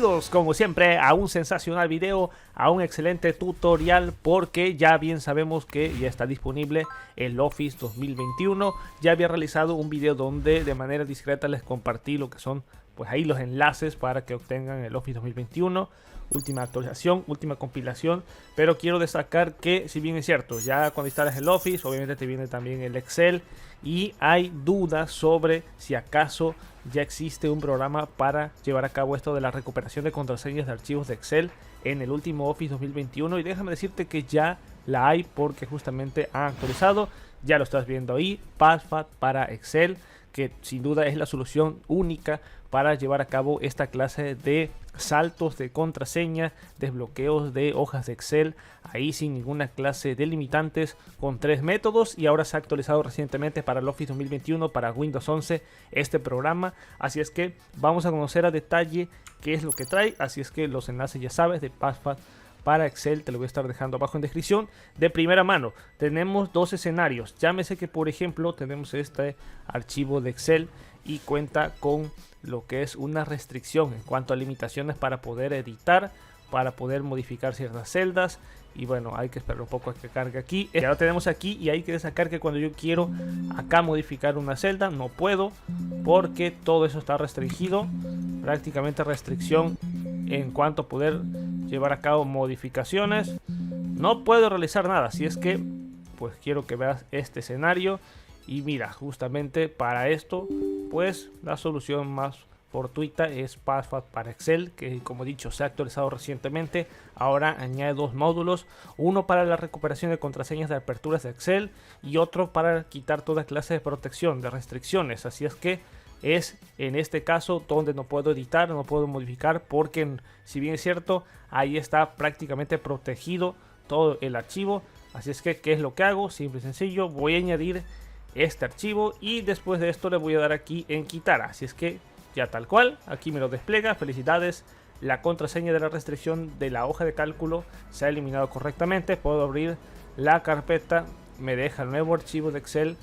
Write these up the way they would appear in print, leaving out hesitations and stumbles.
Bienvenidos como siempre a un sensacional video, a un excelente tutorial, porque ya bien sabemos que ya está disponible el Office 2021. Ya había realizado un video donde de manera discreta les compartí lo que son pues ahí los enlaces para que obtengan el Office 2021, última actualización, última compilación. Pero quiero destacar que, si bien es cierto, ya cuando instalas el Office obviamente te viene también el Excel, y hay dudas sobre si acaso ya existe un programa para llevar a cabo esto de la recuperación de contraseñas de archivos de Excel en el último Office 2021. Y déjame decirte que ya la hay, porque justamente han actualizado, ya lo estás viendo ahí, Password para Excel, que sin duda es la solución única para llevar a cabo esta clase de saltos de contraseña, desbloqueos de hojas de Excel, ahí sin ninguna clase de limitantes, con 3 métodos. Y ahora se ha actualizado recientemente para el Office 2021, para Windows 11, este programa. Así es que vamos a conocer a detalle qué es lo que trae. Así es que los enlaces, ya sabes, de Password para Excel te lo voy a estar dejando abajo en descripción de primera mano. Tenemos dos escenarios. Llámese que, por ejemplo, tenemos este archivo de Excel y cuenta con lo que es una restricción en cuanto a limitaciones para poder editar, para poder modificar ciertas celdas. Y bueno, hay que esperar un poco a que cargue aquí. Ya lo tenemos aquí, y hay que destacar que cuando yo quiero acá modificar una celda, no puedo, porque todo eso está restringido. Prácticamente restricción en cuanto a poder llevar a cabo modificaciones. No puedo realizar nada. Así es que pues quiero que veas este escenario. Y mira, justamente para esto pues la solución más fortuita es Password para Excel, que como he dicho se ha actualizado recientemente. Ahora añade dos módulos, uno para la recuperación de contraseñas de aperturas de Excel y otro para quitar toda clase de protección, de restricciones. Así es que es en este caso donde no puedo editar, no puedo modificar, porque si bien es cierto, ahí está prácticamente protegido todo el archivo. Así es que, ¿qué es lo que hago? Simple y sencillo, voy a añadir este archivo y después de esto le voy a dar aquí en quitar. Así es que ya tal cual, aquí me lo despliega. Felicidades, la contraseña de la restricción de la hoja de cálculo se ha eliminado correctamente. Puedo abrir la carpeta, me deja el nuevo archivo de Excel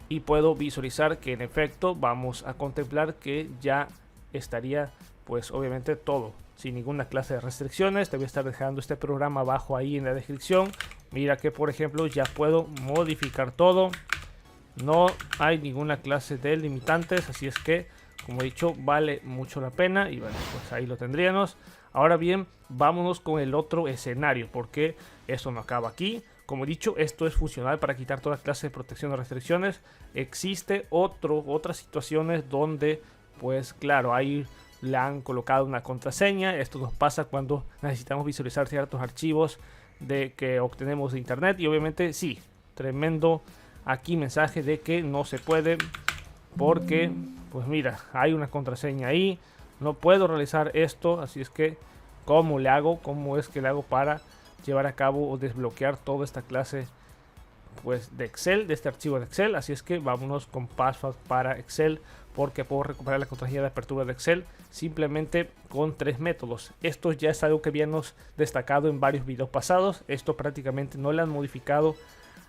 y puedo visualizar que en efecto vamos a contemplar que ya estaría pues obviamente todo sin ninguna clase de restricciones. Te voy a estar dejando este programa abajo ahí en la descripción. Mira que por ejemplo ya puedo modificar todo, no hay ninguna clase de limitantes. Así es que, como he dicho, vale mucho la pena. Y bueno, pues ahí lo tendríamos. Ahora bien, vámonos con el otro escenario, porque esto no acaba aquí. Como he dicho, esto es funcional para quitar toda clase de protección o restricciones. Existe otras situaciones donde, pues claro, ahí le han colocado una contraseña. Esto nos pasa cuando necesitamos visualizar ciertos archivos que obtenemos de internet. Y obviamente sí, tremendo aquí mensaje de que no se puede, porque pues mira, hay una contraseña ahí, no puedo realizar esto. Así es que, ¿cómo le hago? ¿Cómo es que le hago para llevar a cabo o desbloquear toda esta clase pues de Excel, de este archivo de Excel? Así es que vámonos con Password para Excel, porque puedo recuperar la contraseña de apertura de Excel simplemente con 3 métodos. Esto ya es algo que habíamos destacado en varios videos pasados. Esto prácticamente no le han modificado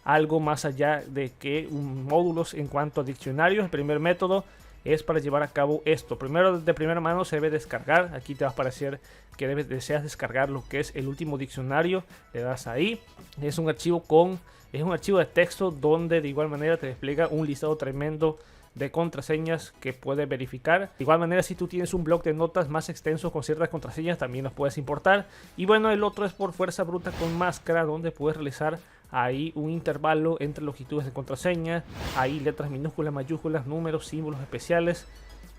algo más allá de que módulos en cuanto a diccionarios. El primer método es para llevar a cabo esto. Primero, de primera mano se debe descargar. Aquí te va a aparecer que deseas descargar lo que es el último diccionario. Le das ahí. Es un archivo de texto donde de igual manera te despliega un listado tremendo de contraseñas que puedes verificar. De igual manera, si tú tienes un blog de notas más extenso con ciertas contraseñas, también los puedes importar. Y bueno, el otro es por fuerza bruta con máscara, donde puedes realizar ahí un intervalo entre longitudes de contraseña, ahí letras minúsculas, mayúsculas, números, símbolos especiales,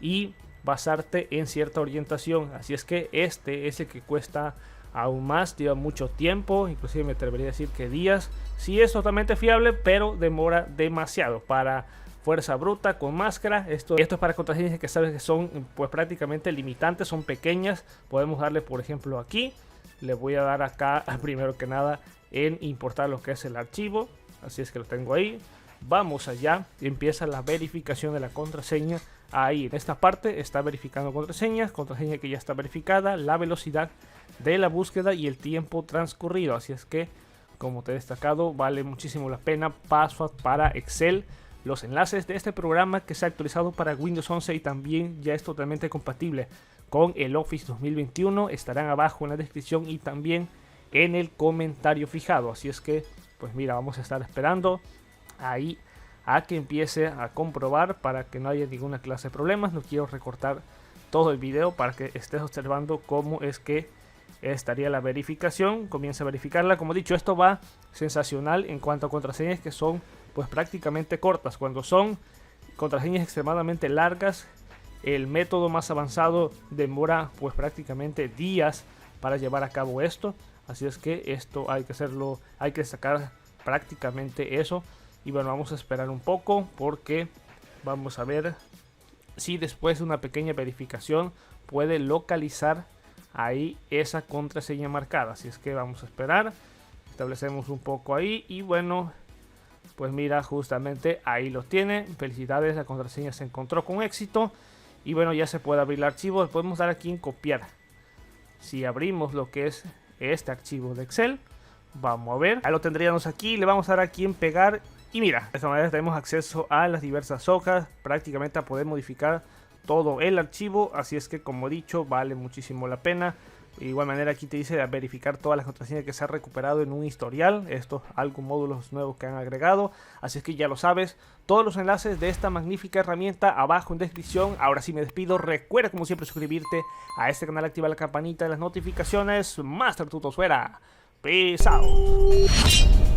y basarte en cierta orientación. Así es que este es el que cuesta aún más, lleva mucho tiempo, inclusive me atrevería a decir que días. Sí es totalmente fiable, pero demora demasiado. Para fuerza bruta con máscara, esto es para contraseñas que sabes que son pues prácticamente limitantes, son pequeñas. Podemos darle por ejemplo aquí, le voy a dar acá primero que nada en importar lo que es el archivo. Así es que lo tengo ahí. Vamos allá, empieza la verificación de la contraseña. Ahí en esta parte está verificando contraseña que ya está verificada, la velocidad de la búsqueda y el tiempo transcurrido. Así es que, como te he destacado, vale muchísimo la pena Password para Excel. Los enlaces de este programa, que se ha actualizado para Windows 11 y también ya es totalmente compatible con el Office 2021 estarán abajo en la descripción y también en el comentario fijado. Así es que, pues mira, vamos a estar esperando ahí a que empiece a comprobar para que no haya ninguna clase de problemas. No quiero recortar todo el video para que estés observando cómo es que estaría la verificación. Comienza a verificarla. Como he dicho, esto va sensacional en cuanto a contraseñas que son pues prácticamente cortas. Cuando son contraseñas extremadamente largas, el método más avanzado demora pues prácticamente días para llevar a cabo esto. Así es que esto hay que hacerlo, hay que sacar prácticamente eso. Y bueno, vamos a esperar un poco porque vamos a ver si después de una pequeña verificación puede localizar ahí esa contraseña marcada. Así es que vamos a esperar, establecemos un poco ahí y bueno, pues mira, justamente ahí lo tiene. Felicidades, la contraseña se encontró con éxito y bueno, ya se puede abrir el archivo. Le podemos dar aquí en copiar. Si abrimos lo que es este archivo de Excel, vamos a ver, ahí lo tendríamos aquí. Le vamos a dar aquí en pegar y mira, de esta manera tenemos acceso a las diversas hojas, prácticamente a poder modificar todo el archivo. Así es que, como he dicho, vale muchísimo la pena. De igual manera aquí te dice verificar todas las contraseñas que se han recuperado en un historial. Estos algunos módulos nuevos que han agregado. Así es que ya lo sabes. Todos los enlaces de esta magnífica herramienta abajo en descripción. Ahora sí me despido. Recuerda como siempre suscribirte a este canal, activa la campanita de las notificaciones. Master Tutos fuera. Peace out.